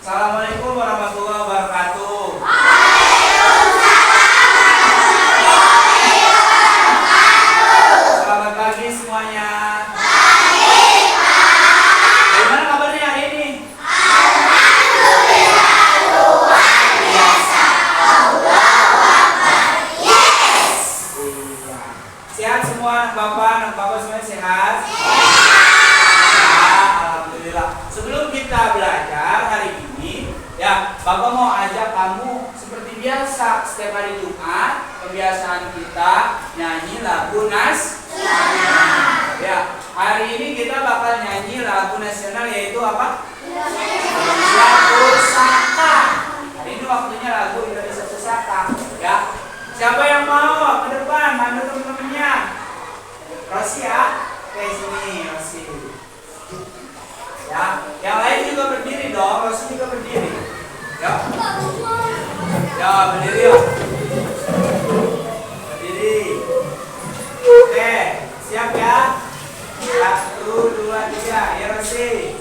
Assalamualaikum warahmatullahi wabarakatuh. Selamat pagi semuanya. Gimana kabarnya hari ini? Sehat semua anak bapak semuanya sehat? Alhamdulillah. Sebelum kita belajar hari ini, ya, Bapak mau ajak kamu seperti biasa setiap hari Jumat, kebiasaan kita nyanyi lagu nasional. Ya, hari ini kita bakal nyanyi lagu nasional yaitu apa? Indonesia Pusaka. Hari ini waktunya lagu Indonesia Pusaka. Ya, siapa yang mau ke depan? Mandu teman-temannya. Rosi ya, oke sini Rosi. Ya, yang lain juga berdiri dong. Rosi juga berdiri. Ya, ya berdiri yuk. Berdiri. Oke, siap ya? 1, 2, 3. Ya Rosi.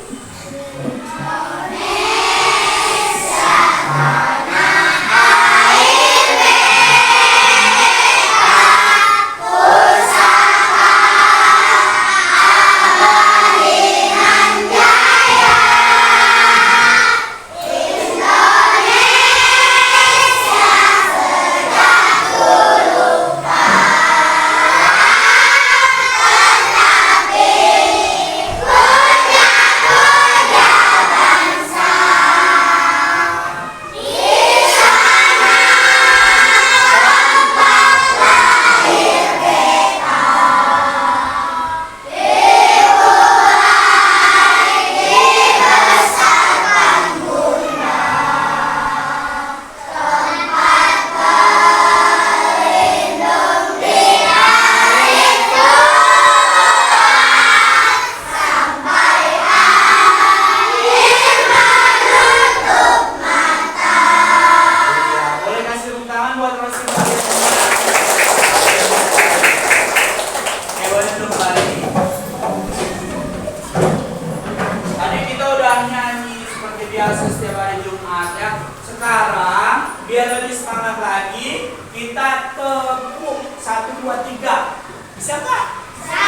Biasa setiap hari Jumat ya. Sekarang biar lebih semangat lagi, kita tepuk 1, 2, 3. Bisa nggak? Bisa.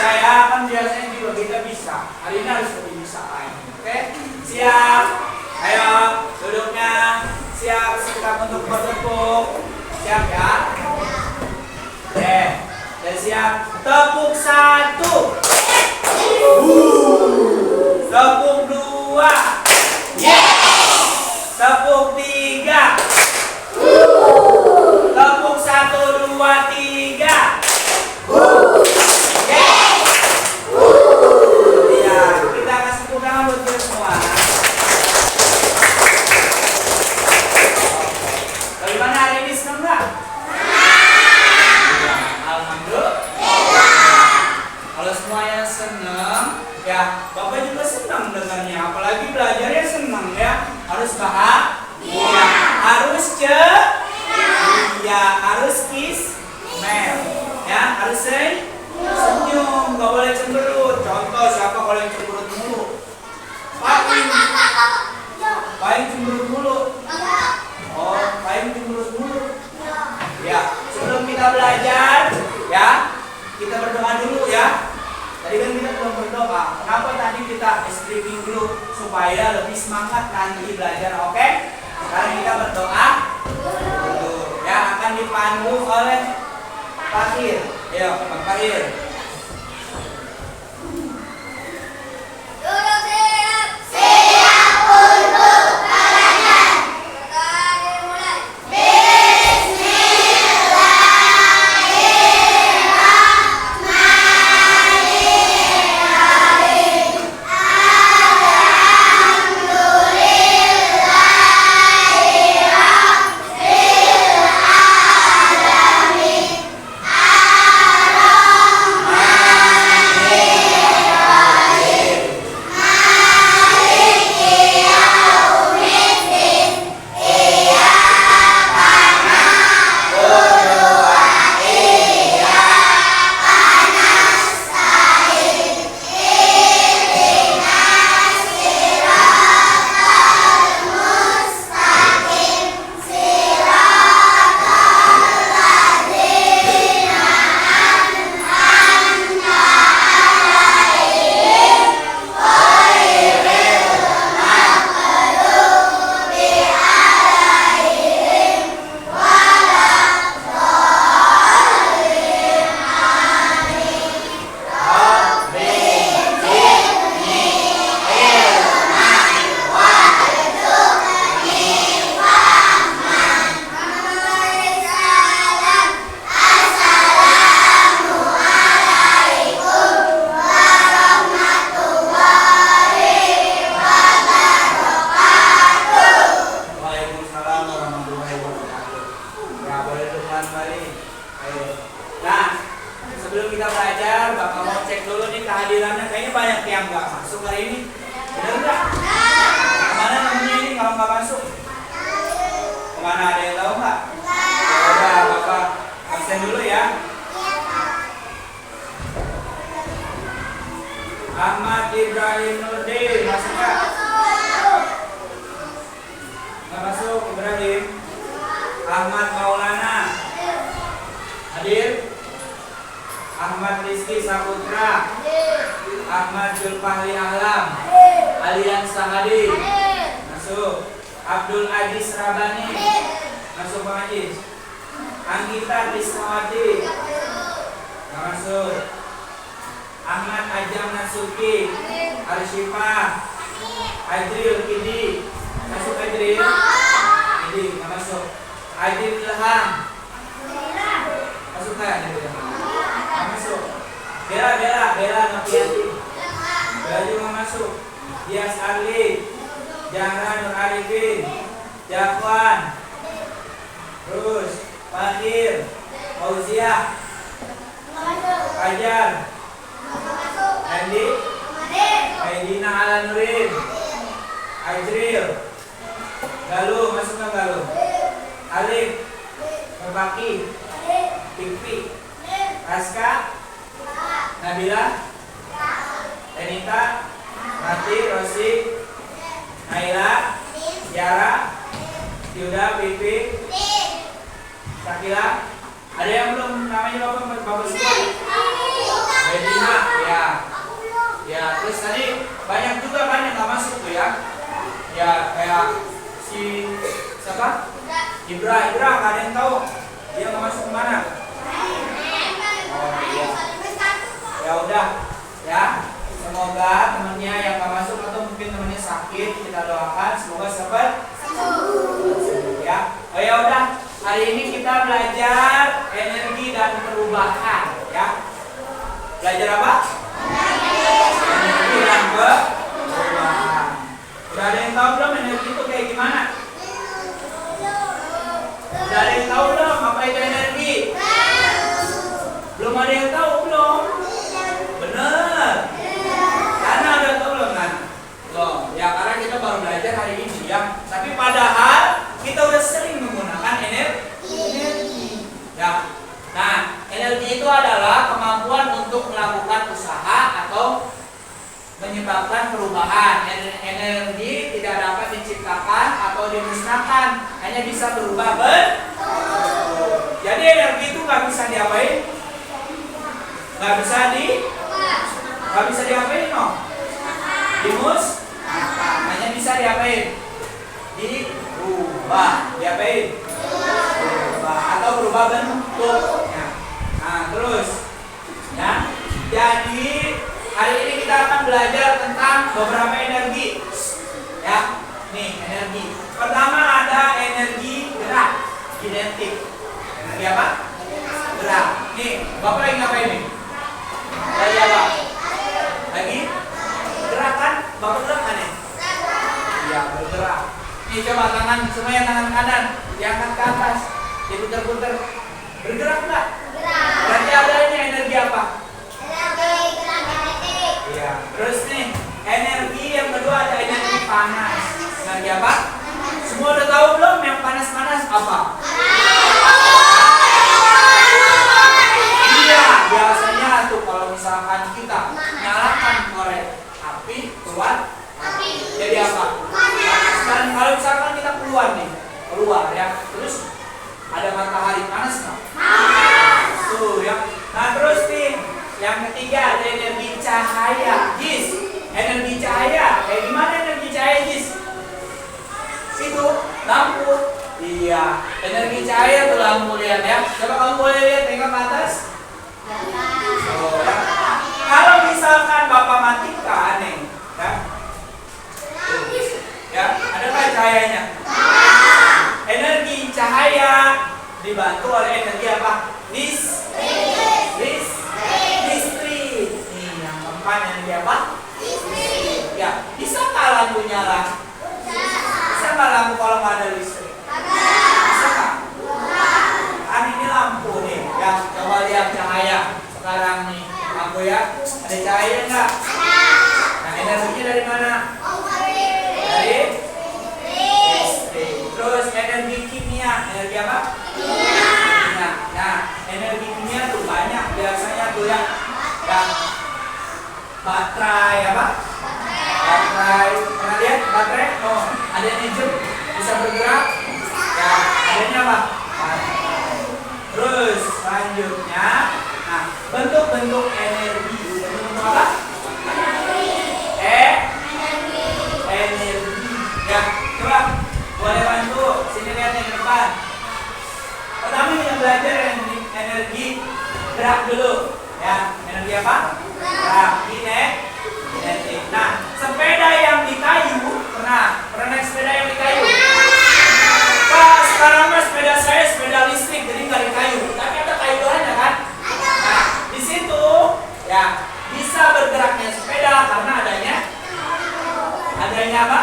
Saya kan biasanya juga kita bisa. Hari ini harus lebih bisa lagi. Oke? Siap? Ayo duduknya. Siap sikap untuk bertepuk. Siap ya? Oke. Dan siap. Tepuk 1. Tepuk 2. Tepuk 3. Tepuk 1, 2, 3. Ya, kita kasih tepuk tangan buat kita semua. Bagaimana hari ini, senang nggak? Alhamdulillah. Kalau semuanya senang, ya Bapak juga senang dengannya. Apalagi belajarnya senang ya. Harus bahagia, harus harus kismet, ya harus senyum, nggak boleh cemberut. Contoh siapa kalau yang cemberut mulu? Paling cemberut mulu. Oh, paling cemberut mulu. Ya, sebelum kita belajar, ya kita berdoa dulu ya. Tadi kan kita belum berdoa. Kenapa tadi kita stripping dulu supaya lebih semangat nanti belajar, oke? Sekarang kita berdoa dulu. Ya, akan dipandu oleh Pak Hir. Ayo, Pak Hir. Kemana, ada yang tahu nggak? Ya, Bapak absen dulu ya. Ahmad Ibrahim Nurdin, masuk nggak? Nggak masuk, Ibrahim. Ahmad Maulana, hadir. Ahmad Rizky Saputra, Ahmad Zulfahli Ahlam, Alian Sahadi, masuk. Abdul Aziz Rabani, masuk Pak Aziz. Anggita Krisnawati, nggak masuk. Ahmad Ajam Nasuki, Arsyifah, Adril Kidi, masuk Adril. Kidi nggak masuk. Adil Ilham, masuk nggak Adil Ilham? Nggak masuk. Bella Noviati, Bella juga nggak masuk. Dias Arli, Jahra Nur Arifin, Jakwan, terus Fahir, Fauziah, Fajar, Andi, Aidina Alanurin, Ajril, Galuh, masuk nggak Galuh? Alif, Berbaki, Fikri, Raska, Nabila, Tenita, Rati, Rosi, Naila, Yara, Yuda, Pipi, Sakila. Ada yang belum namanya Bapak semua? Medina, ya. Ya, terus tadi banyak nggak masuk tuh ya. Ya, kayak si siapa? Ibra, nggak ada yang tahu. Dia nggak masuk kemana? Oh iya. Ya udah, ya. Semoga temennya yang nggak masuk atau mungkin temennya sakit, kita doakan semoga cepat sembuh ya. Oh ya udah, hari ini kita belajar energi dan perubahan ya. Belajar apa? Energi dan perubahan. Udah ada yang tahu belum energi itu kayak gimana? Udah ada yang tahu belum apa itu energi? Belum ada yang tahu belum? Bener. Karena ada tahu belum kan? Loh, ya karena kita baru belajar hari ini ya. Tapi padahal kita udah sering menggunakan energi. Ya. Nah, energi itu adalah kemampuan untuk melakukan usaha atau menyebabkan perubahan. Energi tidak dapat diciptakan atau dimusnahkan, hanya bisa berubah bentuk. Jadi energi itu nggak bisa diapain? Nggak bisa diapain no? Hanya bisa diapain? Dirubah. Diapain? Berubah atau berubah bentuknya. Nah terus ya. Jadi hari ini kita akan belajar tentang beberapa energi. Ya, nih energi. Pertama ada energi gerak, kinetik. Energi apa? Gerak. Nih, Bapak lagi ngapain nih? Lagi apa? Lagi gerakan. Bapak gerak kan nih? Iya, bergerak. Nih coba tangan, semuanya tangan kanan diangkat ke atas, diputar-putar. Bergerak nggak? Gerak. Berarti adanya energi apa? Iya. Terus nih, energi yang kedua ada energi panas. Energi apa? Semua udah tahu belum yang panas-panas apa? Iya, biasanya tuh kalau misalkan kita nyalakan korek api keluar api. Jadi apa? Panas. Dan kalau misalkan kita keluar ya, terus ada matahari panas nggak? Tuh ya. Nah terus nih, yang ketiga ada energi cahaya. Jis, energi cahaya. Kayak gimana energi cahaya, Jis? Itu lampu. Iya, energi cahaya tuh lampu, lihat ya. Coba kamu boleh lihat, tengok ke atas. Oh, ya. Kalau misalkan Bapak matikan nih, ya. Tuh, ya, ada nggak cahayanya? Energi cahaya dibantu oleh energi apa? Listrik. Nih, yang keempat energi apa? Listrik. Ya, bisa nggak lampu nyala? Bisa nggak lampu kalau nggak ada listrik? Bisa nggak? Kan ini lampu nih, ya. Coba lihat cahaya sekarang nih, lampu ya. Ada cahaya nggak? Nah, energinya dari mana? Dari listrik. Terus energi kimia Oh, adanya jem bisa bergerak. Ya, adanya apa? Terus selanjutnya, nah bentuk-bentuk energi. Bentuk-bentuk apa? Energi. Ya, coba boleh bantu. Sini lihat yang depan. Pertama kita belajar energi gerak dulu. Ya, energi apa? Gerak. Kinetik. Nah, sepeda yang di kayu, pernah naik sepeda yang di kayu? Pak, sekarang mas sepeda saya sepeda listrik, jadi nggak di kayu. Tapi ada kayuannya kan? Nah, di situ ya bisa bergeraknya sepeda karena adanya apa?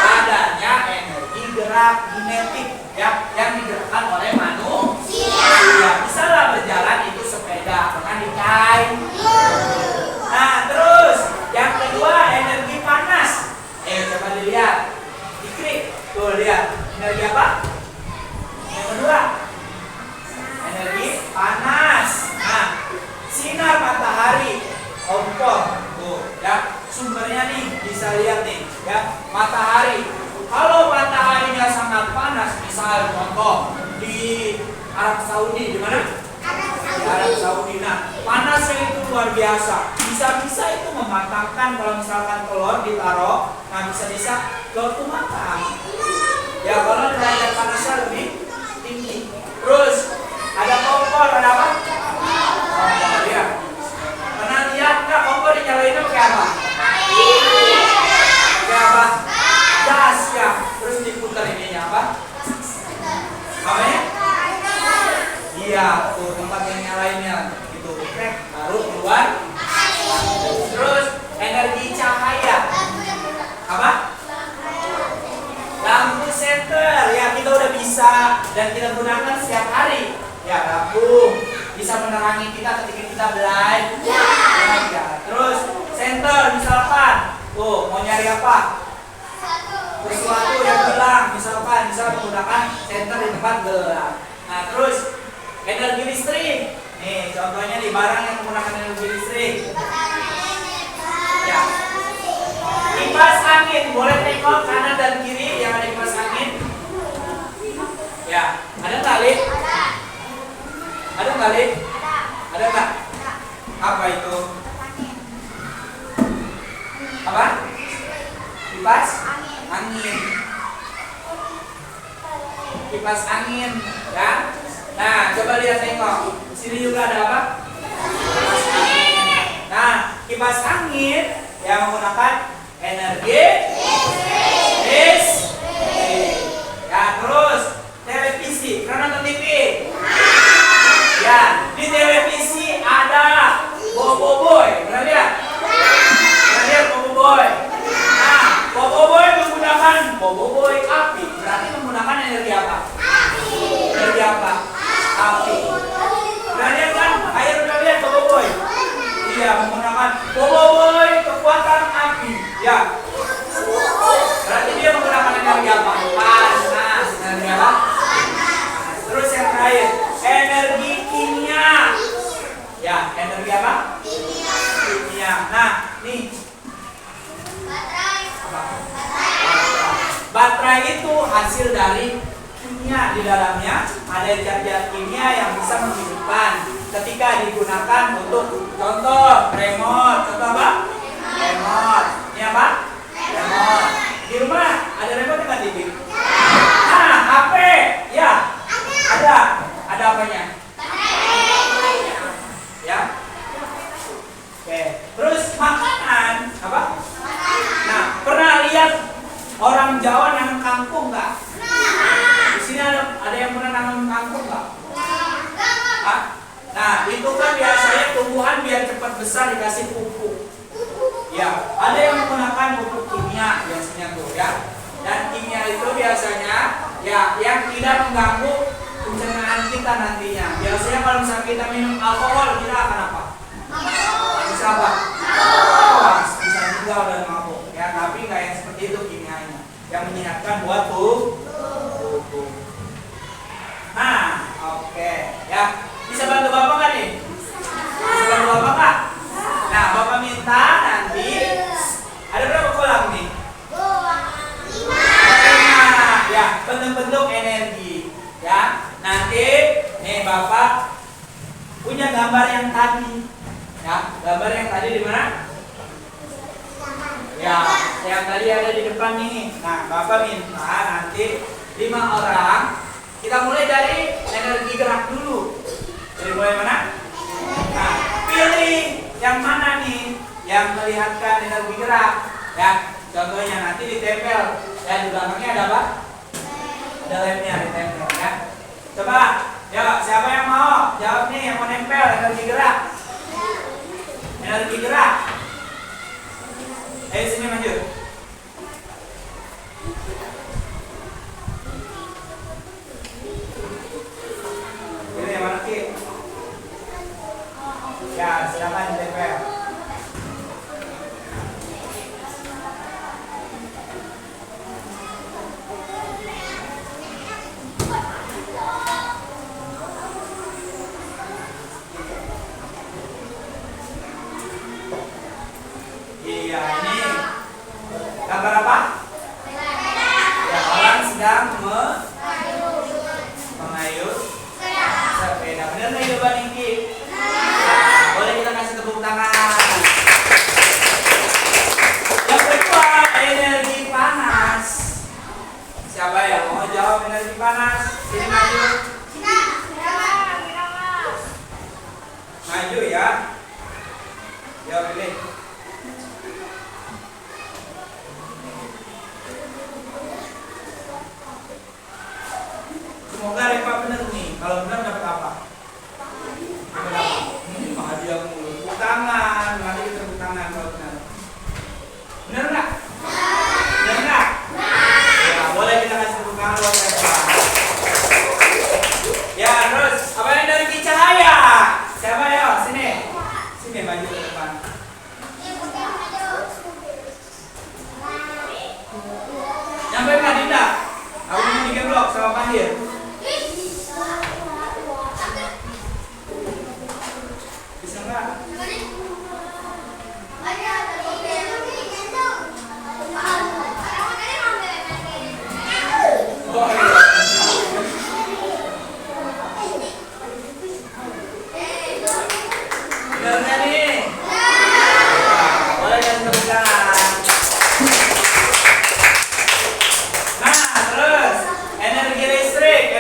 Adanya energi gerak kinetik ya, yang digerakkan oleh manusia. Ya, bisa lah berjalan itu sepeda karena di kayu. Nah, terus yang kedua energi panas. Coba dilihat. Diklik. Tuh lihat. Energi apa? Yang kedua. Energi panas. Nah, sinar matahari. Kompor. Tuh, ya. Sumbernya nih bisa lihat nih, ya. Matahari. Kalau mataharinya sangat panas, misal contoh di Arab Saudi, di mana? Di Arab Saudi. Nah, panasnya itu luar biasa. Bisa-bisa itu mematangkan kalau misalkan telur ditaruh, nah bisa-bisa telur itu matang. Ya, kalau derajat panasnya lebih tinggi. Terus ada kompor, ada apa? Kompor ya. Pernah lihat nggak kompor dinyalainnya pakai apa? Pakai apa? Gas ya. Terus diputar ininya apa? Namanya? Iya, tuh tempat yang nyalainnya gitu. Baru keluar. Terus energi cahaya. Apa? Lampu senter. Ya, kita udah bisa dan kita gunakan setiap hari. Ya, lampu bisa menerangi kita ketika kita belajar. Ya. Terus senter misalkan, tuh mau nyari apa? Sesuatu yang gelap, misalkan bisa menggunakan senter di tempat gelap. Nah, terus energi listrik. Nih, contohnya di barang yang menggunakan energi listrik. Ya. Kipas angin, boleh tengok kanan dan kiri yang ada kipas angin. Ya, ada nggak, Lid? Ada nggak, Lid? Ada nggak? Apa itu? Apa? Kipas angin. Kipas angin, ya. Nah, coba lihat tengok. Sini juga ada apa? Kipas angin. Nah, kipas angin yang menggunakan energi listrik. Ya, terus televisi. Pernah nonton TV? Ya, di televisi ada Boboiboy. Pernah lihat? Pernah lihat Boboiboy? Nah, Boboiboy menggunakan Boboiboy api. Berarti menggunakan energi apa? Energi apa? Api. Pernah lihat kan? Ayo udah lihat Boboiboy? Iya, menggunakan Boboiboy kekuatan api. Ya. Berarti dia menggunakan energi apa? Panas. Energi apa? Terus yang terakhir, energi kimia. Ya, energi apa? Kimia. Nah, nih. Baterai itu hasil dari kimia. Di dalamnya ada zat-zat kimia yang bisa menghidupkan ketika digunakan untuk contoh remote. Contoh apa? Remote. Ini apa? Remote. Di rumah ada remote nggak, TV? Nah, HP. Ya. Ada apanya? Ya. Oke. Terus makanan apa? Nah, pernah lihat orang Jawa nanam kangkung nggak? Di sini ada yang pernah nanam kangkung nggak? Nah, itu kan biasanya tumbuhan biar cepat besar dikasih pupuk. Ya, ada yang menggunakan pupuk kimia biasanya tuh ya. Dan kimia itu biasanya ya yang tidak mengganggu pencernaan kita nantinya. Biasanya kalau misalnya kita minum alkohol, kita akan apa? Bisa apa? Bisa meninggal dan mabuk. Ya, tapi nggak yang seperti itu kimianya. Yang menyehatkan buat tubuh. Nah, oke. Ya, bisa bantu Bapak nggak nih? Bisa bantu Bapak nggak? Nah, Bapak minta nanti ada berapa kolam nih? nih. Nah, Bapak minta nanti 5 orang. Kita mulai dari energi gerak dulu. Jadi mulai mana? Nah, pilih yang mana nih yang melihatkan energi gerak. Ya, contohnya nanti ditempel. Ya, di belakangnya ada apa? Ada lemnya ditempel ya. Coba, ya siapa yang mau jawab nih yang mau nempel energi gerak? Energi gerak. Ayo sini maju. Ini yang mana Ki? Ya, silakan ditempel. Iya, ini gambar apa? Ya, orang sedang mengayuh sepeda. Benar nggak jawaban Niki? Nah, boleh kita kasih tepuk tangan. Yang kedua, energi panas. Siapa yang mau jawab energi panas? Sini maju. Maju ya. Jawab ini. Semoga Reva bener nih. Kalau benar dapat apa? Dapat apa? Hadiah mulu. Tepuk tangan. Nanti kita tepuk tangan kalau benar. Bener nggak? Bener nggak? Ya, boleh kita kasih tepuk tangan buat Reva. Ya, terus apa yang dari cahaya? Siapa ya? Sini. Sini maju ke depan. Nyampe nggak Dinda? Aku mau 3 blok sama Fahir. Bisa nggak? Oh iya. Bener nggak nih? Boleh kasih tepuk tangan. Nah, terus energi listrik.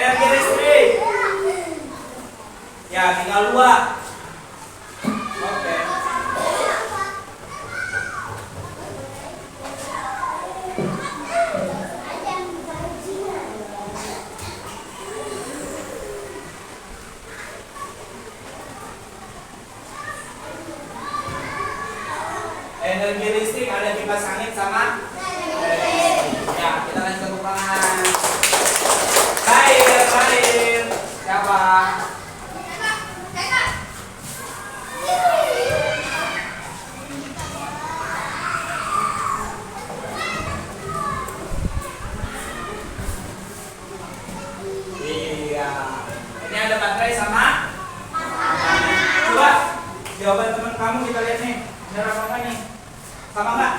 Ya, tinggal 2. Oke. Energi listrik ada kipas angin sama ya, kita kasih tepuk tangan. Baik. Siapa? Iya. Ini ada baterai sama? Coba jawaban teman kamu kita lihat nih. Benar apa enggak nih? Sama enggak?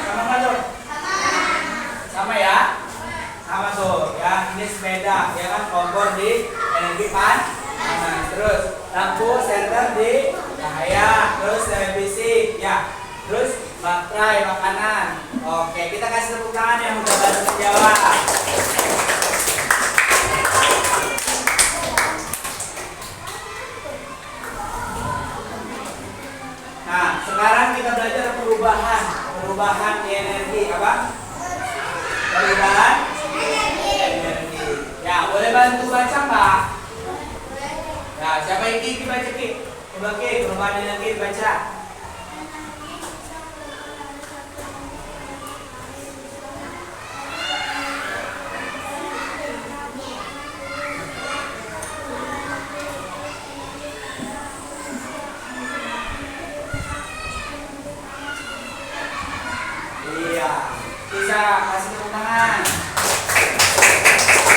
Sama enggak tuh? Sama ya? Sama tuh ya. Ini sepeda ya kan, kompor di energi panas. Terus lampu senter di cahaya. Terus televisi ya. Terus baterai makanan. Oke, kita kasih tepuk tangan yang udah bantu menjawab. Nah, sekarang kita belajar perubahan energi apa? Perubahan energi. Ya, boleh bantu baca nggak? Ya, siapa yang baca Ki? Coba Ki, perubahan energi baca. Bisa kasih tepuk tangan.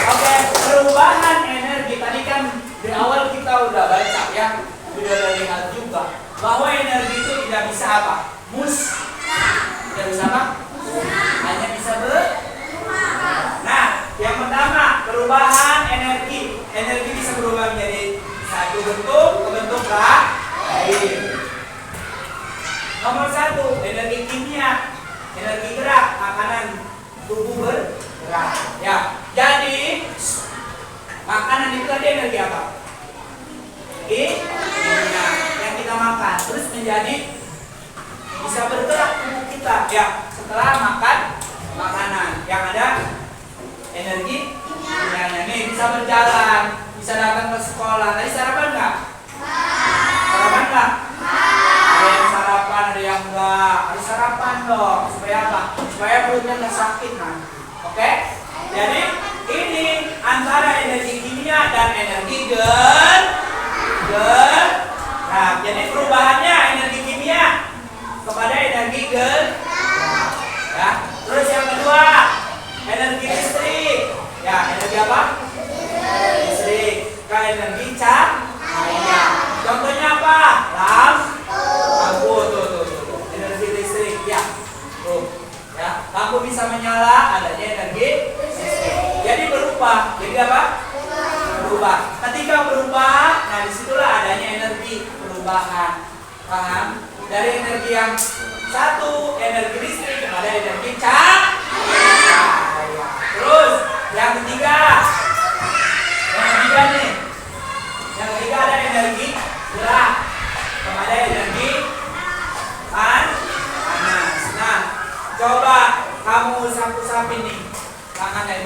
Oke, perubahan energi tadi kan di awal kita udah baca ya, udah lihat juga bahwa energi itu tidak bisa apa? Tidak bisa apa? Hanya bisa Nah, yang pertama perubahan energi. Energi bisa berubah menjadi satu bentuk ke bentuk lain. Nomor 1, energi kimia. Energi gerak akan sakit nanti. Oke? Jadi ini antara energi kimia dan energi gerak. Jadi perubahannya energi kimia kepada energi gerak. Ya. Terus yang kedua, energi listrik. Ya, energi apa? Listrik. Ke energi cahaya. Contohnya apa? Lampu. Tuh. Energi listrik. Ya. Tuh. Ya, lampu bisa menyala adanya energi listrik. Jadi berubah. Jadi apa? Berubah. Ketika berubah, nah disitulah adanya energi perubahan. Paham? Dari energi yang satu, energi listrik kepada energi cahaya. Terus yang ketiga nih. Yang ketiga ada energi gerak kepada energi panas. Nah, coba kamu usap-usapin nih tangannya,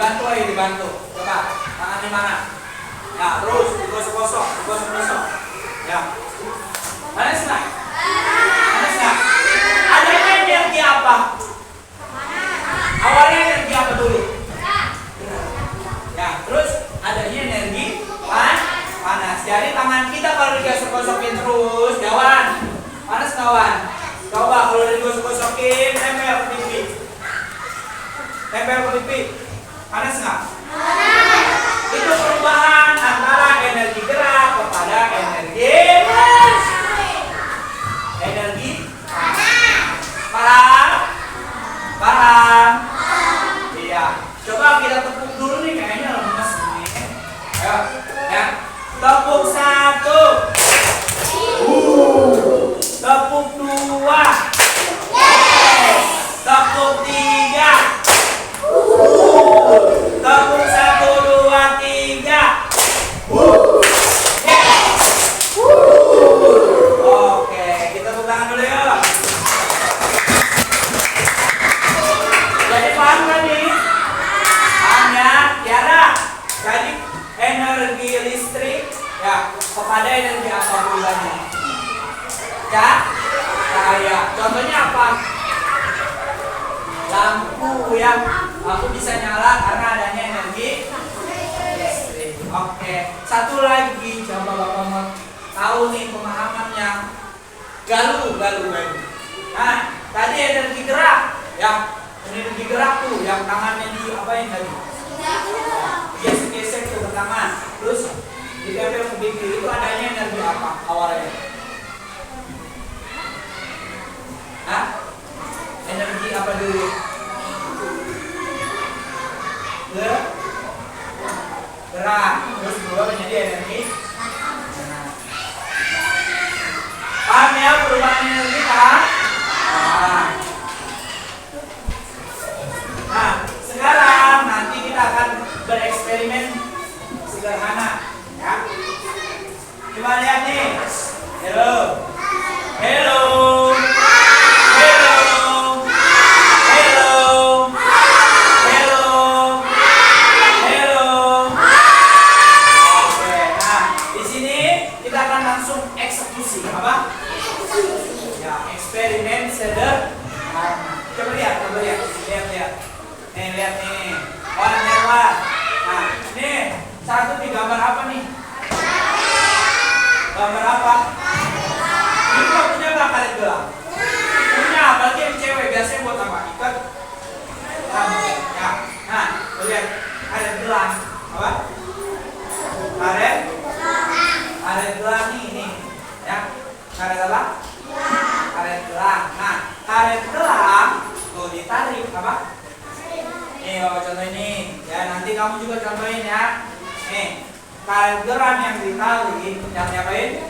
dibantu. Coba tangannya mana? Ya, terus digosok-gosok. Ya. Panas nggak? Adanya energi apa? Awalnya energi apa dulu? Ya, terus adanya energi panas. Jadi tangan kita kalau digosok-gosokin terus, kawan, panas kawan. Coba kalau digosok-gosokin, tempel ke pipi. Panas nggak? Itu perubahan antara energi gerak kepada energi paham? Iya. Coba kita tepuk dulu nih, kayaknya lemes nih. Ayo, ya. Tepuk 1. Tepuk 2. Tepuk 3. Tepuk 1, 2, 3. Oke, kita tepuk tangan dulu ya. Jadi paham kan nih? Paham ya? Tiara. Jadi energi listrik ya kepada energi apa perubahannya? Cahaya. Contohnya apa? Lampu ya. Lampu bisa nyala karena adanya energi listrik. Oke. Satu lagi, coba Bapak mau tahu nih pemahamannya. Galu. Nah, tadi energi gerak ya. Energi gerak tuh yang tangannya di apain tadi? Gesek-gesek tuh ke tangan. Terus ditempel ke pipi, itu adanya energi apa awalnya? Hah? Energi apa dulu? Gerak. Terus berubah menjadi energi. Paham ya perubahan energi kan? Nah, sekarang nanti kita akan bereksperimen sederhana, ya. Coba lihat nih. Hello. Oke, nah di sini kita akan langsung eksekusi apa? Ya, eksperimen sederhana. Coba lihat. Lihat nih. Lewat. Nah, nih, satu di gambar apa nih? Gambar apa? Ini kok punya nggak karet gelang? Punya, apalagi yang cewek biasanya buat apa? Ikat. Ya. Nah, lihat karet gelang. Apa? Karet gelang nih. Ya. Karet apa? Karet gelang. Nah, karet gelang tuh ditarik apa? Nih Bapak contoh ini, ya nanti kamu juga contohin ya. Nih, karet geram yang ditarik, yang diapain?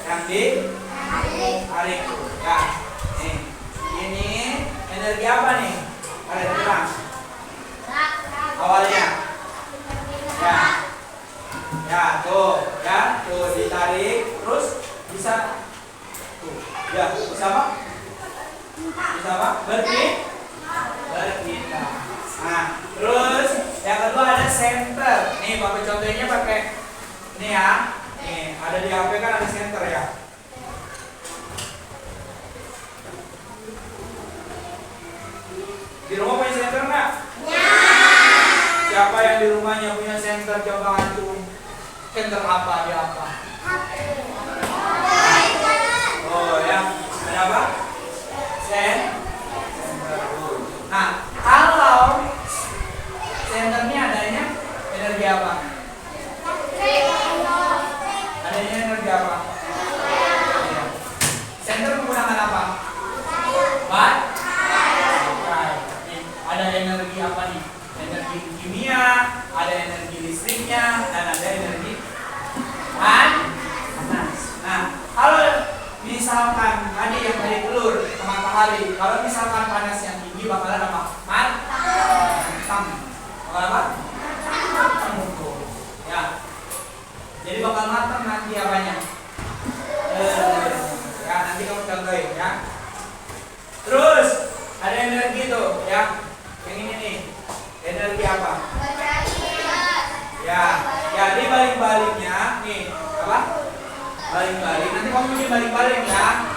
Yang ditarik tuh, ya. Nih, ini energi apa nih? Karet geram. Awalnya, tuh ditarik, terus bisa, tuh, ya bisa apa? Berpindah. Nah, terus yang kedua ada center. Nih, Bapak contohnya pakai ini ya. Nih, ada di HP kan ada center ya. Di rumah punya di rumahnya punya senter, coba antum. Senter apa? Dia apa? Oh ya, ada apa? Senter. Nah, kalau senternya adanya energi apa? Adanya energi apa? Senter menggunakan apa? Baterai. Ada energi apa nih? Energi kimia, ada energi listriknya, dan ada energi panas. Nah, kalau misalkan tadi yang dari telur ke matahari, kalau misalkan panas yang tinggi bakalan apa? Matang. Bakal apa? Matang. Ya. Jadi bakal matang nanti apanya? Ya, nanti kamu contohin ya. Terus ada energi tuh ya. Yang ini nih. Energi apa? Ya, jadi balik-baliknya nih, apa? Balik-balik. Nanti kamu ini balik-balik ya.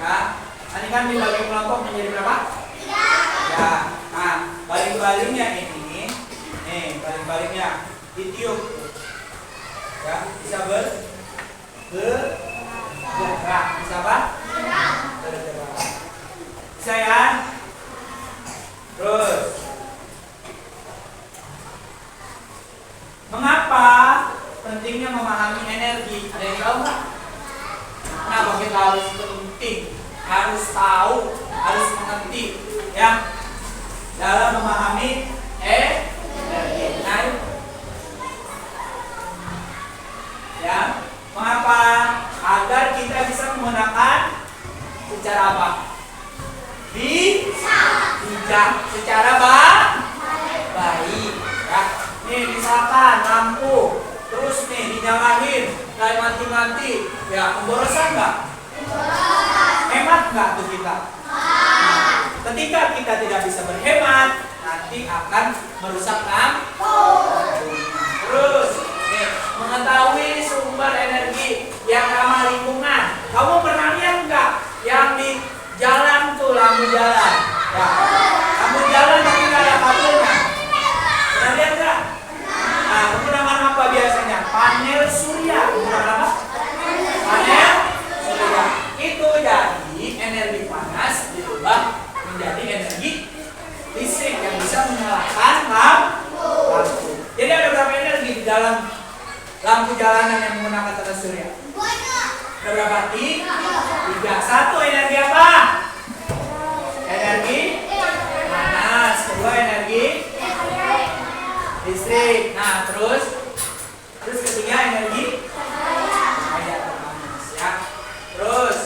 Ya. Nanti kan dibagi kelompok menjadi berapa? 3. Ya. Nah, balik-baliknya ini nih, balik-baliknya ditiup. Ya, bisa bergerak. Bisa apa? Bergerak. Bisa ya? Terus mengapa pentingnya memahami energi? Ada yang tahu nggak? Kenapa kita harus penting? Harus tahu, harus mengerti ya dalam memahami energi. Nah, ya, mengapa? Agar kita bisa menggunakan secara apa? Bijak, secara baik ya. Nih misalkan lampu terus nih dinyalain kayak mati-mati ya, pemborosan nggak? Hemat nggak tuh kita? Ketika kita tidak bisa berhemat, nanti akan merusak lampu. Terus nih, mengetahui sumber energi yang ramah lingkungan. Kamu pernah lihat nggak yang di jalan tuh lampu jalan? Ya, lampu jalan tapi nggak ada kabelnya. Pernah lihat nggak? Nah, menggunakan apa biasanya? Panel surya. Menggunakan apa? Panel surya. Itu jadi energi panas diubah menjadi energi listrik yang bisa menyalakan lampu. Jadi ada berapa energi di dalam lampu jalanan yang menggunakan tenaga surya? Ada berapa? 3. Satu energi apa? Energi panas. Kedua energi listrik. Nah, terus ketiga energi cahaya panas ya. Terus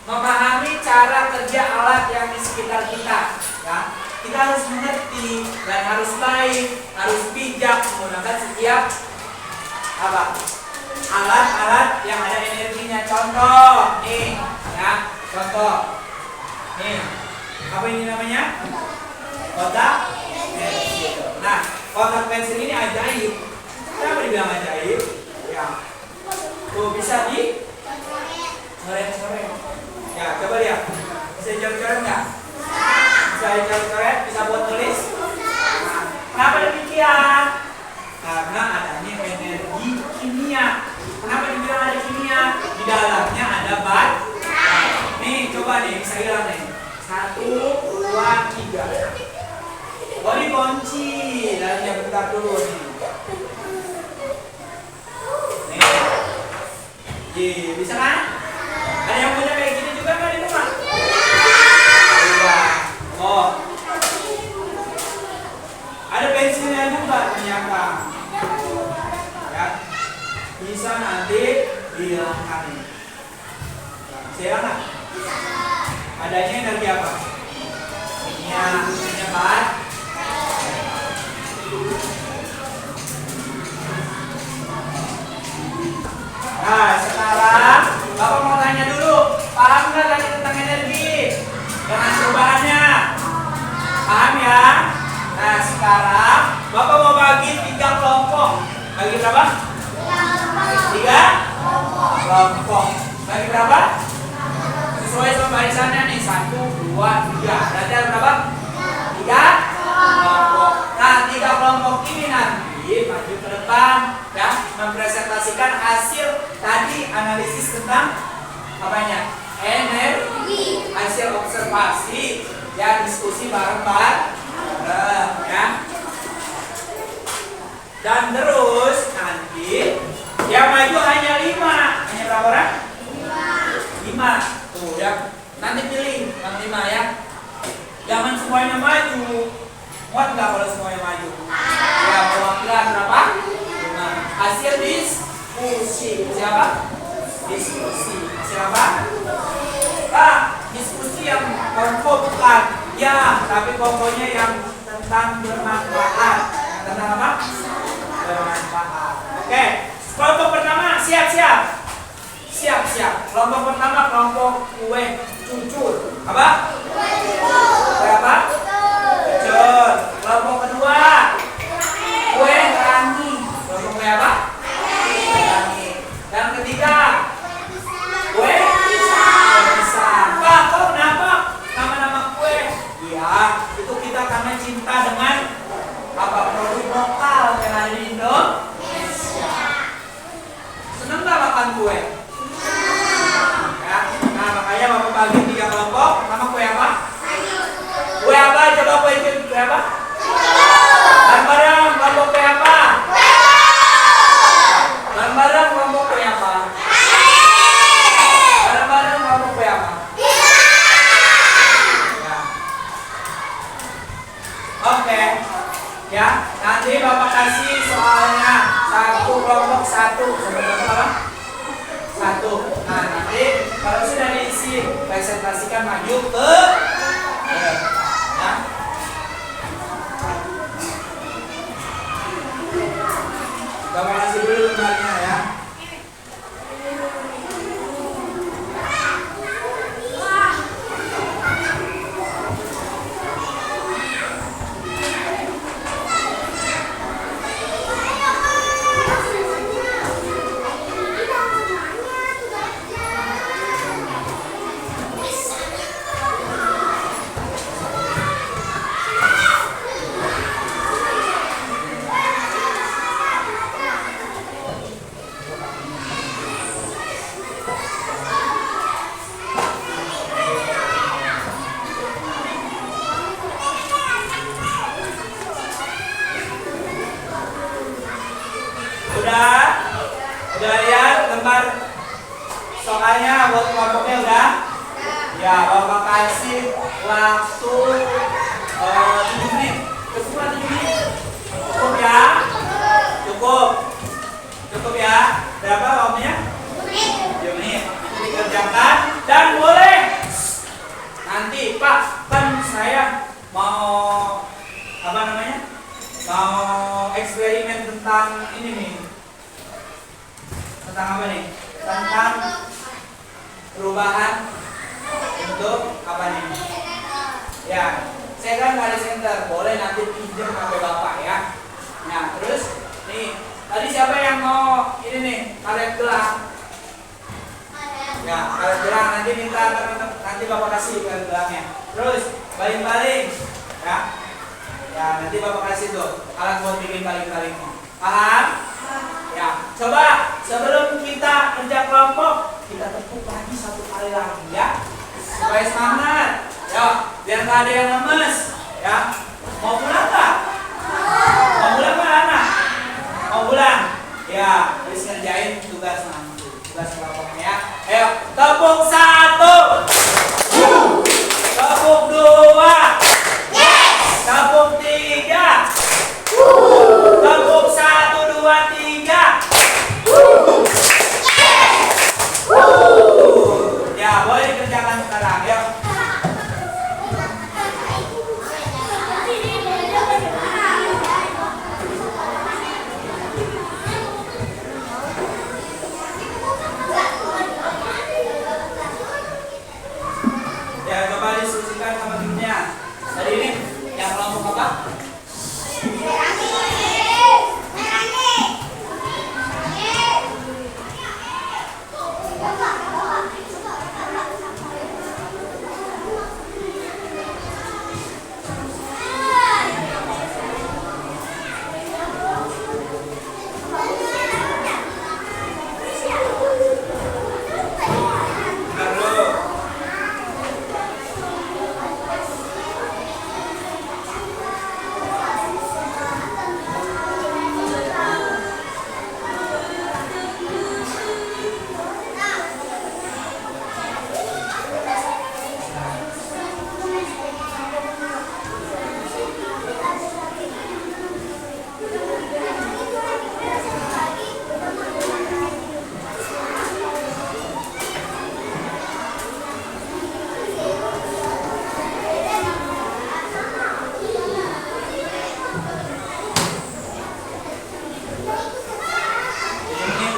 memahami cara kerja alat yang di sekitar kita ya. Kita harus mengerti dan harus baik, harus bijak menggunakan setiap apa? Alat-alat yang ada energinya. Contoh nih ya, contoh nih, apa ini namanya? Kotak pensil. Nah, kotak pensil ini ajaib. Kenapa dibilang ajaib? Ya, tuh bisa di coret-coret. Ya, coba lihat. Bisa coret-coret nggak? Bisa coret-coret, bisa buat tulis. Nah, kenapa demikian? Karena adanya energi kimia. Kenapa dibilang ada kimia? Di dalamnya ada baterai. Nih, coba nih, bisa hilang nih. 1, 2, 3. Oh, dikunci. Dalamnya bentar dulu nih. Nih, bisa kan? Ada yang punya kayak gini juga nggak di rumah? Iya. Oh, ada pensilnya juga ternyata. Ya, bisa nanti dihilangkan. Bisa hilang nggak? Adanya energi apa? Kimia, kan? Nah, sekarang Bapak mau tanya dulu, paham nggak tadi tentang energi? Dengan cobaannya, paham ya? Nah, sekarang Bapak mau bagi 3 kelompok. Bagi berapa? 3 kelompok. Bagi berapa? Sesuai sama barisannya nih, 1, 2, 3. Berarti ada berapa? 3 kelompok. Nah, 3 kelompok hasil tadi analisis tentang apanya? Energi. Hasil observasi ya, diskusi bareng-bareng ya. Dan terus nanti yang maju hanya 5. Hanya berapa orang? 5. Tuh ya. Nanti pilih yang 5 ya. Jangan semuanya maju. Muat nggak kalau semuanya maju? Ya, perwakilan berapa? 5. Hasil diskusi. Siapa? Diskusi. Siapa? Diskusi yang pokok bukan. Ya, tapi pokoknya yang tentang bermanfaat. Tentang apa? Bermanfaat. Oke. Kelompok pertama siap-siap. Siap-siap. Kelompok pertama kelompok kue cucur. Apa? Kue apa? Cucur. Kelompok kedua kue rangi. Kelompok kue apa? Rangi. Yang ketiga kue pisang. Pak, kok kenapa nama-nama kue? Iya, itu kita karena cinta dengan apa, produk lokal yang ada di Indonesia. Seneng nggak makan kue? Ya, nah makanya Bapak bagi 3 kelompok. Pertama kue apa? Kue apa? Coba kue itu kue apa? Bareng-bareng kelompok kue apa? Bareng-bareng kelompok kue apa? Bareng-bareng kelompok kue apa? Ya. Oke. Ya, nanti Bapak kasih soalnya 1 kelompok 1. Sebenarnya apa? 1. Nah, nanti kalau sudah diisi, presentasikan maju ke ya. Bapak kasih dulu lembarnya ya. Udah lihat lembar soalnya buat kelompoknya udah? Ya, Bapak kasih waktu 7 menit. Cukup 7 menit? Cukup ya? Cukup ya? Berapa waktunya? 7 menit. Itu dikerjakan dan boleh nanti Pak, kan saya mau apa namanya? Mau eksperimen tentang ini nih. Tentang apa nih? Tentang perubahan untuk apa nih? Ya, saya kan dari center, boleh nanti pinjam HP Bapak ya. Nah, terus nih, tadi siapa yang mau ini nih, karet gelang? Ya, karet gelang nanti minta nanti Bapak kasih karet gelangnya. Terus baling-baling, ya. Ya, nanti Bapak kasih tuh alat buat bikin baling-balingnya. Paham? Ya, coba sebelum kita kerja kelompok, kita tepuk lagi 1 kali lagi ya, supaya semangat. Ya, biar nggak ada yang lemes. Ya, mau pulang nggak? Mau pulang nggak anak? Mau pulang? Ya, habis ngerjain tugas nanti, tugas kelompoknya ya. Ayo, tepuk 1, tepuk 2, tepuk 3, tepuk 1, 2, 3. Ya, boleh dikerjakan sekarang, yuk.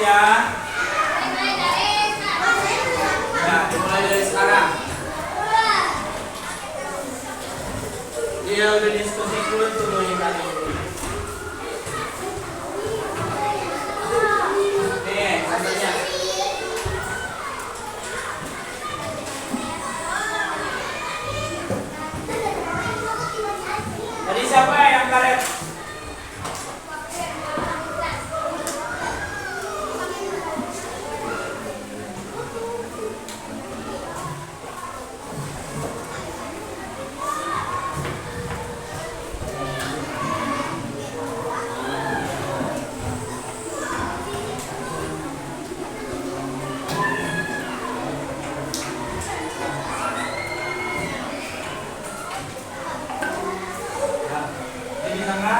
ya. Ya, dimulai dari sekarang. Dia udah diskusi dulu yang tadi. Nih, hasilnya. Tadi siapa yang karet? Ini sama.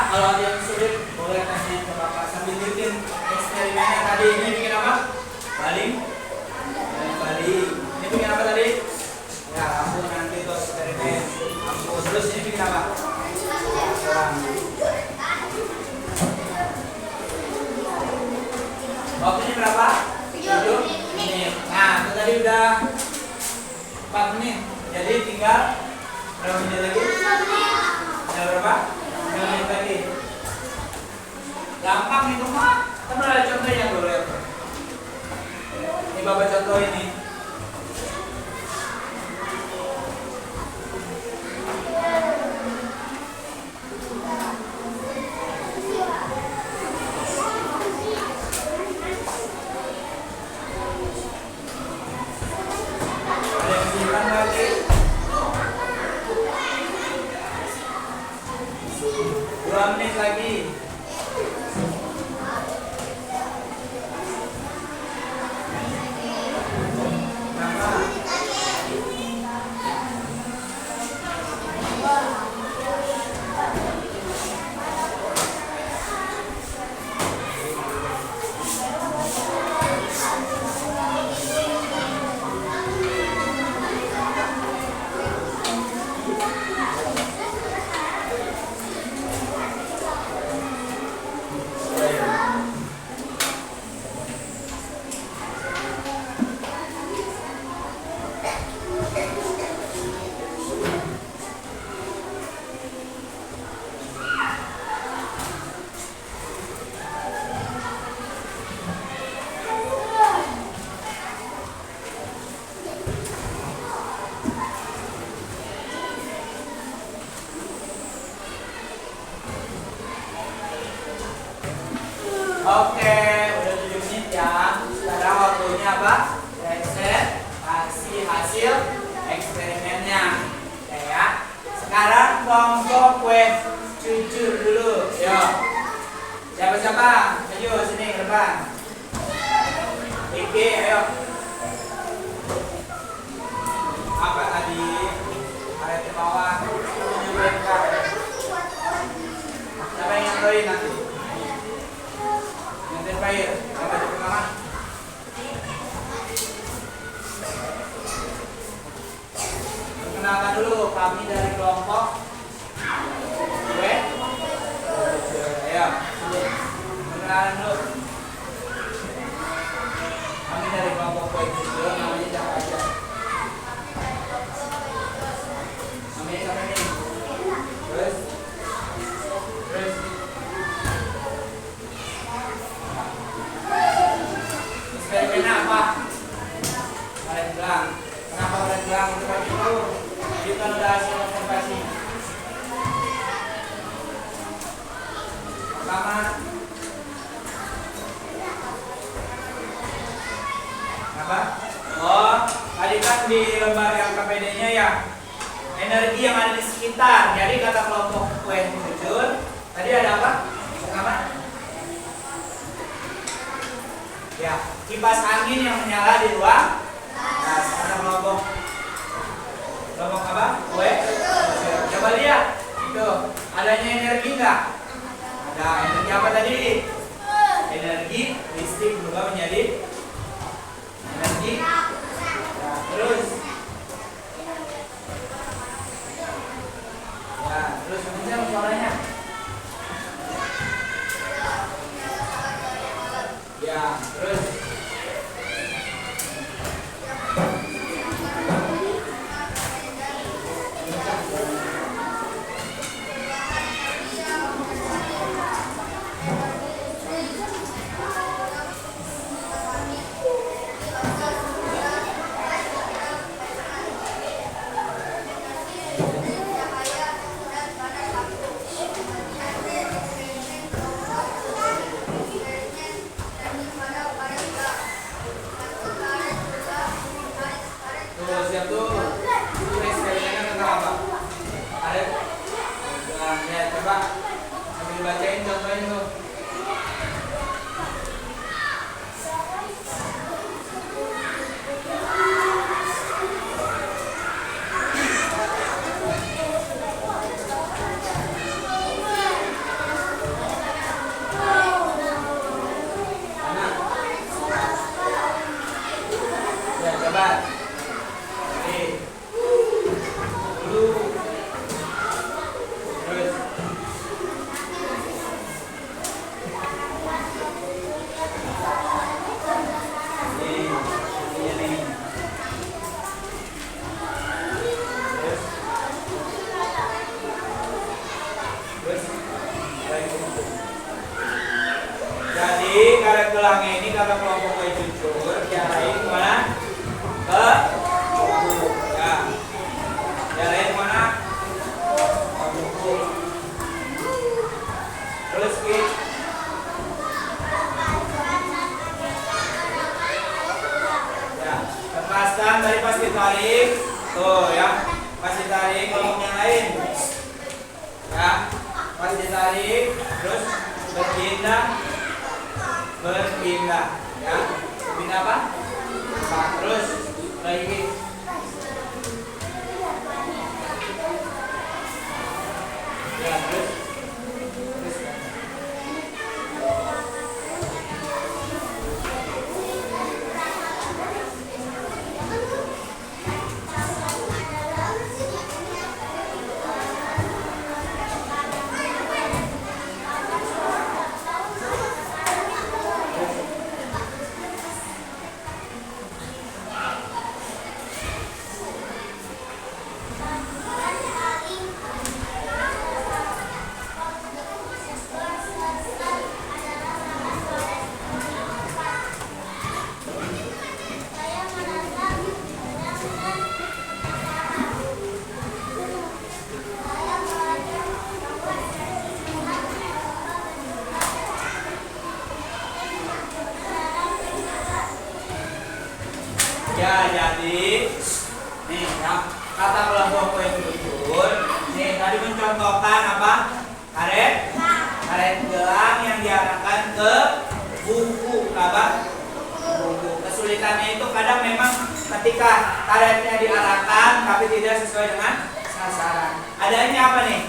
Kalau ada yang sulit boleh kasih ke bapak sambil bikin eksperimennya tadi. Ini bikin apa? Baling. Ini bikin apa tadi? Ya, lampu nanti itu eksperimen. Lampu. Terus ini bikin apa? Waktunya berapa? 7 menit. Nah, itu tadi udah 4 menit. Jadi tinggal berapa menit lagi? Tinggal berapa? Lagi. Gampang itu mah. Kan ada contohnya dulu ya. Ini bapak contoh ini. Ada yang simpan lagi. 2 menit lagi. Oke, udah 7 menit ya. Sekarang waktunya apa? Reset, kasih hasil eksperimennya. Oke ya. Sekarang kelompok kue cucur dulu. Yo. Siapa-siapa? Maju sini ke depan. Iki, ayo. Apa tadi? Karet di bawah. Siapa yang ngantoin nanti? Baik, apa itu pertama? Perkenalkan dulu, kami dari kelompok gue. Ayo, perkenalan dulu. Kami dari kelompok gue juga, namanya siapa aja? Namanya siapa nih? Terus? Eksperimen apa? Pertama, apa? Oh, tadi kan di lembar yang KPD-nya ya, energi yang ada di sekitar. Jadi kata kelompok kue cucur tadi ada apa? Pertama, ya, kipas angin yang menyala di ruang. Nah, kata kelompok apa? Kue. Coba lihat, itu adanya energi nggak? Ada energi apa tadi? Energi listrik berubah menjadi energi. Nah, terus, ya, terus kemudian suaranya. Ya, terus. Terus yang tuh eksperimennya tentang apa? Ada? Nah, ya coba sambil bacain contohnya tuh. Mana? Ya coba. Jadi karet gelangnya ini kata kelompok kue cucur diarahin kemana? Ke buku. Ya, diarahin kemana? Ke buku. Terus ki. Ya, lepaskan tadi pas ditarik. Tuh ya, pas ditarik kelompok yang lain. Ya, pas ditarik, terus berpindah, ya, berpindah apa? Nah, terus lagi, ya, terus. Ya, jadi nih ya, kata kelompok kue cucur nih tadi mencontohkan apa? Karet gelang yang diarahkan ke buku apa? Buku. Kesulitannya itu kadang memang ketika karetnya diarahkan tapi tidak sesuai dengan sasaran. Adanya apa nih?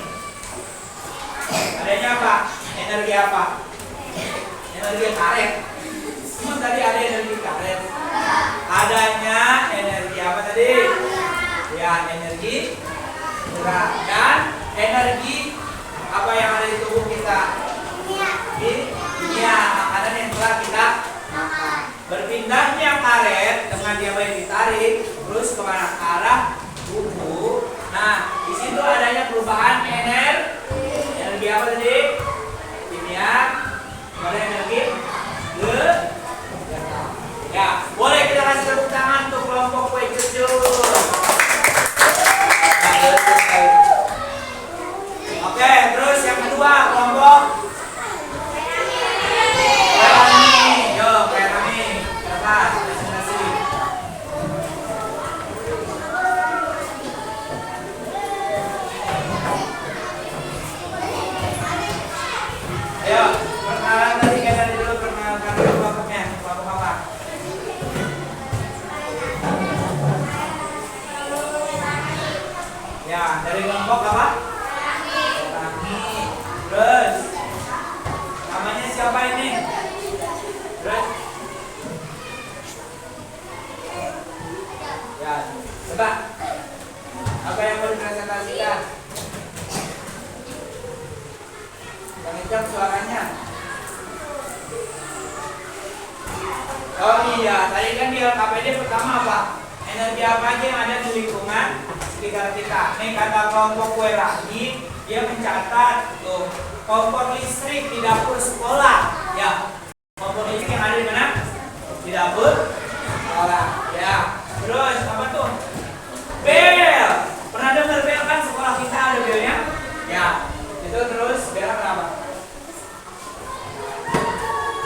Adanya apa? Energi apa? Energi karet. Cuma tadi ada energi karet. Adanya energi apa tadi? Ya, energi gerak dan energi apa yang ada di tubuh kita? Kimia, makanan yang telah kita makan. Berpindahnya karet dengan dia ditarik terus kemana? Ke arah tubuh. Nah, di situ adanya perubahan energi apa tadi? Kimia, kepada energi gerak. Ya, boleh kita kasih tepuk tangan untuk kelompok kue cucur. Oke, terus yang kedua kelompok Kencang suaranya. Oh iya, tadi kan di LKPD pertama apa? Energi apa aja yang ada di lingkungan sekitar kita. Nih kata kelompok kue ragi, dia mencatat tuh kompor listrik di dapur sekolah. Ya, kompor listrik yang ada di mana? Di dapur sekolah. Ya, terus apa tuh? Bel. Pernah dengar bel kan? Sekolah kita ada belnya? Ya, itu terus bel apa?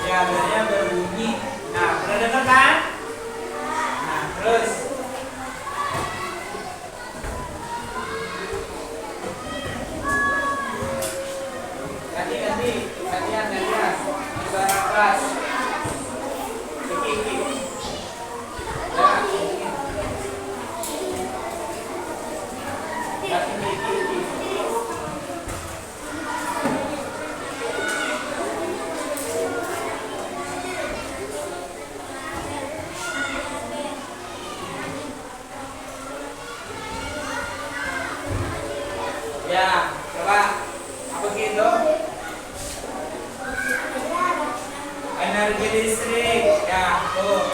Ya, belnya berbunyi. Nah, pernah dengar kan? Nah, terus gantian ibarat kelas Iki ya, coba apa gitu? Energi listrik, ya tuh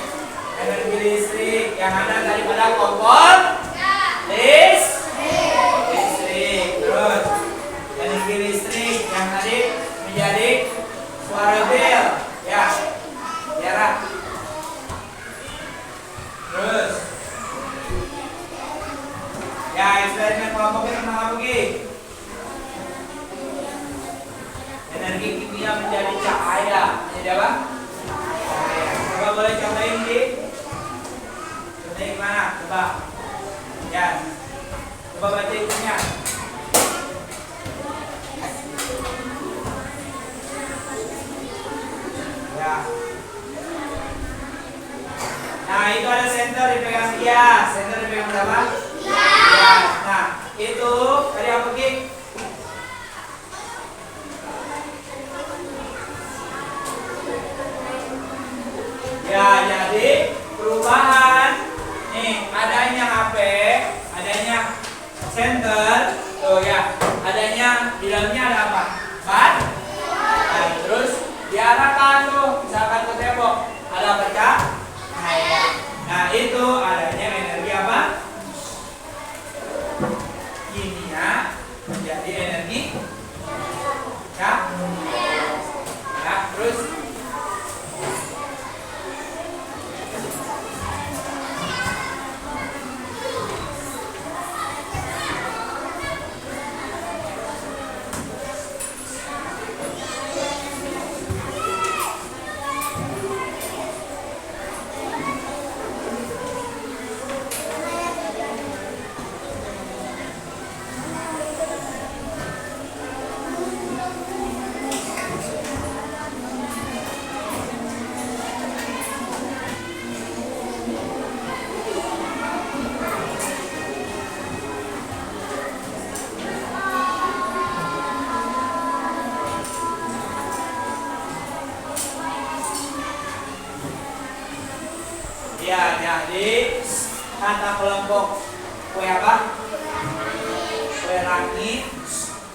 energi listrik yang ada daripada kompor listrik. Terus energi listrik yang tadi menjadi suara bel, ya, jarak. Terus ya eksperimen kelompoknya tentang apa Ki? Energi kimia menjadi cahaya. Jadi apa? Cahaya. Coba boleh cobain Ki? Cobain mana? Coba. Ya. Coba baca isinya. Ya. Nah, itu ada senter dipegang dia. Senter dipegang berapa? Ya. Nah, itu tadi apa Ki? Ya, jadi perubahan nih adanya HP, adanya senter, tuh ya, adanya di dalamnya ada apa? Ban. Nah, terus diarahkan tuh, misalkan ke tembok, ada pecah. Nah, itu adanya energi apa? Kimia menjadi energi ya, terus ya, jadi kata kelompok kue apa? Kue rangi,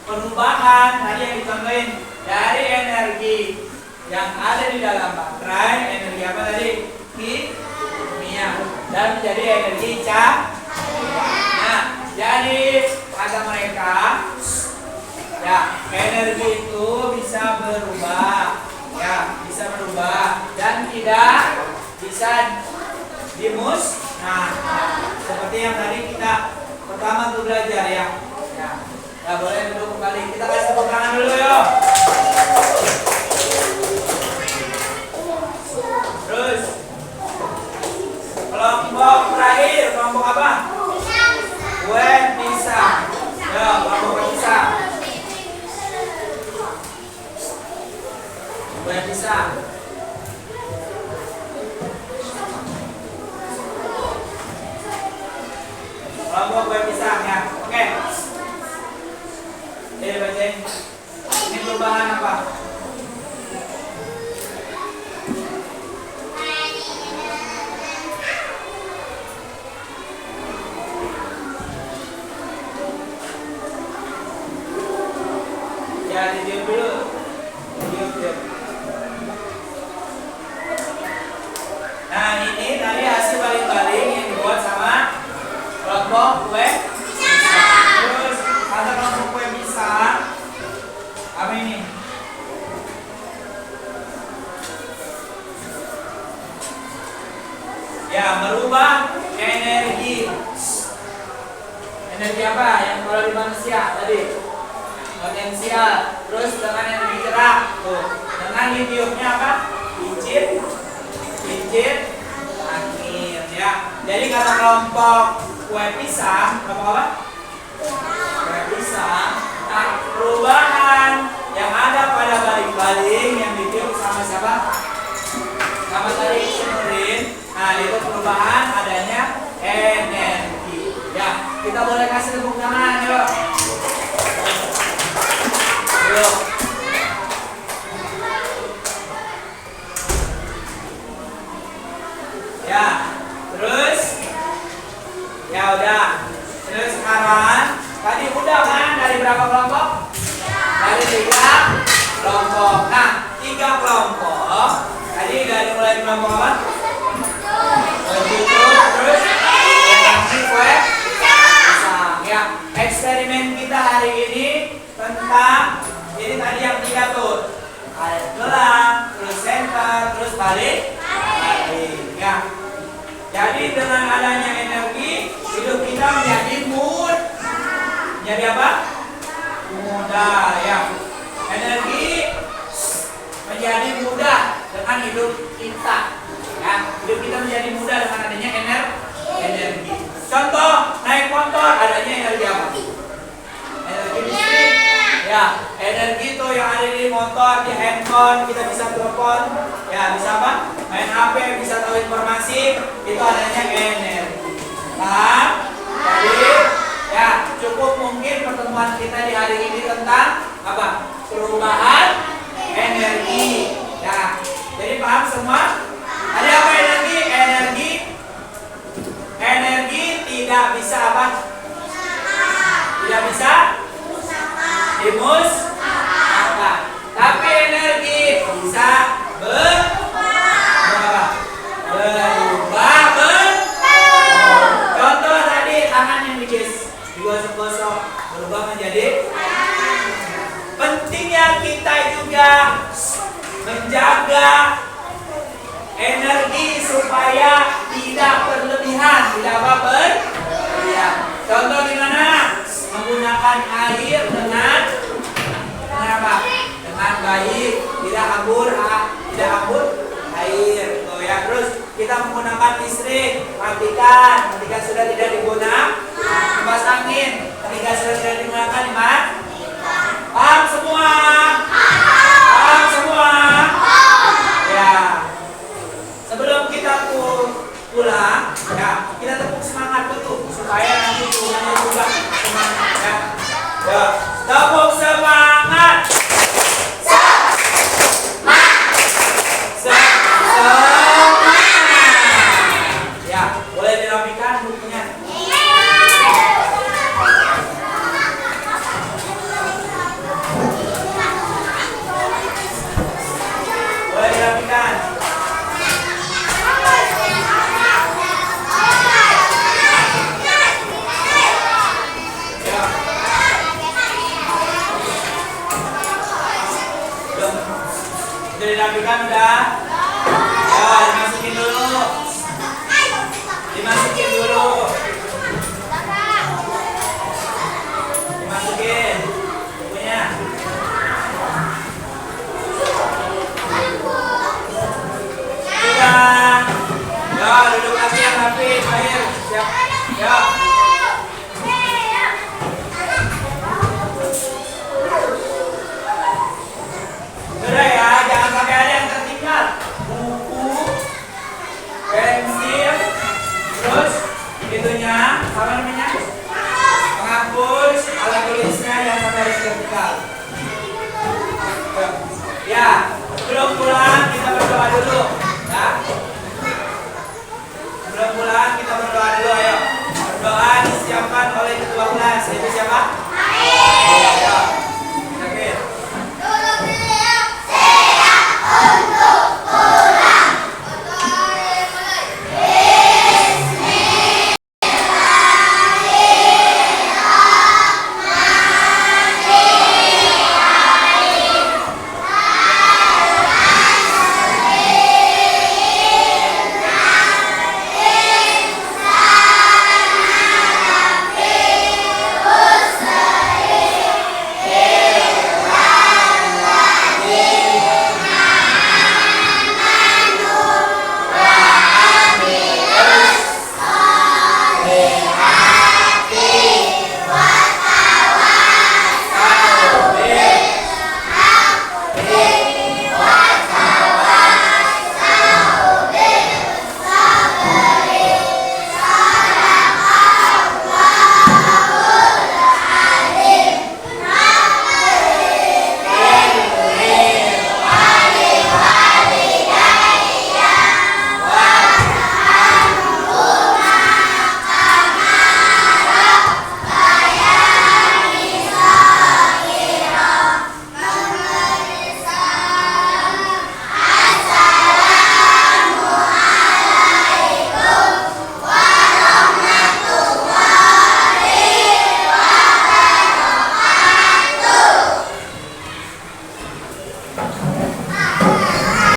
perubahan tadi yang dicontohin dari energi yang ada di dalam baterai, energi apa tadi? Kimia, dan menjadi energi cahaya. Nah, jadi kata mereka, ya energi itu bisa berubah, ya bisa berubah dan tidak bisa dimusnahkan. Seperti yang tadi kita pertama tuh belajar ya. Ya boleh duduk kembali. Kita kasih tepuk tangan dulu yuk. Terus kelompok terakhir, kelompok apa? Kue pisang. Ya, kelompok kue pisang. Kue pisang. Kelompok kue pisang ya. Oke. Jadi bacain. Ini perubahan apa? Ya, didiam dulu. merubah energi. Energi apa yang kalau di manusia tadi? Potensial. Terus dengan energi gerak. Tuh. Dengan lithiumnya apa? Biji angin ya. Jadi kata kelompok kue pisang, kelompok apa? Kue pisang. Nah, perubahan yang ada pada baling-baling yang ditiup sama siapa? Sama tadi sinurin. Nah, itu perubahan adanya energi. Ya, kita boleh kasih tepuk tangan, yuk. Yuk. Ya, terus ya udah. Terus sekarang tadi udah kan dari berapa kelompok? Dari 3 kelompok. Nah, 3 kelompok. Tadi dari mulai kelompok apa? Terus kue pisang. Ya, eksperimen kita hari ini tentang ini tadi yang 3 tuh. Ada gelang, terus center, terus balik. Ya. Jadi dengan adanya energi, hidup kita menjadi jadi apa? Mudah ya. Energi menjadi mudah dengan hidup kita. Ya, hidup kita menjadi mudah dengan adanya energi. Contoh naik motor adanya energi apa? Energi listrik. Ya, energi itu yang ada di motor, di handphone, kita bisa telepon, ya bisa apa? Main HP, bisa tahu informasi, itu adanya energi. Paham? Jadi, ya cukup mungkin pertemuan kita di hari ini tentang apa? Perubahan energi. Ya, jadi paham semua? Ada apa energi? Energi tidak bisa apa? Tidak bisa dimusnahkan. Tapi energi bisa berubah. Contoh tadi tangan yang digosok-gosok berubah menjadi. Pentingnya kita juga menjaga energi supaya tidak berlebihan, tidak apa berlebihan. Contoh di mana? Menggunakan air dengan apa? Dengan baik, tidak hambur air. Tuh ya. Terus kita menggunakan listrik, matikan ketika sudah tidak digunakan. Kipas angin ketika sudah tidak digunakan, paham semua? Paham semua? Ya. Sebelum kita pulang, ya kita tepuk semangat dulu supaya nanti pulangnya juga semangat ya. Ya, tepuk semangat. Ya, boleh dirapikan bukunya. Boleh dirapikan. Dirapikan udah? Ya, dimasukin dulu. Dimasukin bukunya. Sudah. Ya, duduk lagi yang rapi, akhir. Siap. Ya.